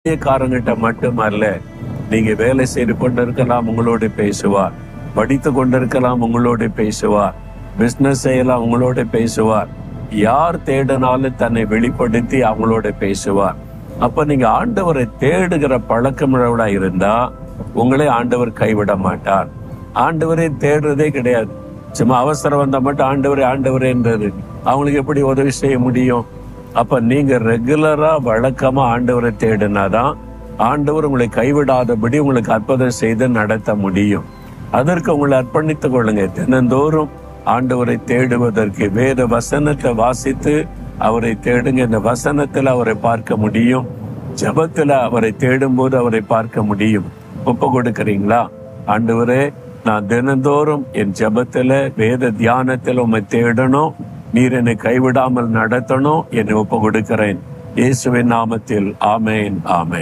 ஊழியக்காரங்கிட்ட மட்டுமல்ல, நீங்க வேலை செய்து கொண்டிருக்கலாம், உங்களோட பேசுவார். படித்து கொண்டிருக்கலாம், உங்களோட பேசுவார். பிசினஸ் செய்யலாம், உங்களோட பேசுவார். யார் தேடினாலும் தன்னை வெளிப்படுத்தி அவங்களோட பேசுவார். அப்ப நீங்க ஆண்டவரை தேடுகிற பழக்கமுள்ளவளா இருந்தா உங்களே ஆண்டவர் கைவிட மாட்டார். ஆண்டவரை தேடுறதே கிடையாது. சும்மா அவசரம் வந்தா மட்டும் ஆண்டவரே ஆண்டவரேன்றது அவங்களுக்கு எப்படி உதவி செய்ய முடியும்? அப்ப நீங்க ரெகுலரா வழக்கமா ஆண்டவரை தேடினாதான் ஆண்டவர் உங்களை கைவிடாதபடி உங்களுக்கு அற்புதம் செய்து நடத்த முடியும். அதற்கு உங்களை அர்ப்பணித்துக் கொள்ளுங்க. தினந்தோறும் ஆண்டவரை தேடுவதற்கு வேத வசனத்தை வாசித்து அவரை தேடுங்க. இந்த வசனத்துல அவரை பார்க்க முடியும், ஜெபத்துல அவரை தேடும் போது அவரை பார்க்க முடியும். ஒப்பு கொடுக்கிறீங்களா? ஆண்டவரே, நான் தினந்தோறும் என் ஜெபத்துல வேத தியானத்துல உம்மை தேடணும், நீர் என்னை கைவிடாமல் நடத்தணும், என்னை ஒப்பு கொடுக்கிறேன். இயேசுவின் நாமத்தில் ஆமேன், ஆமேன்.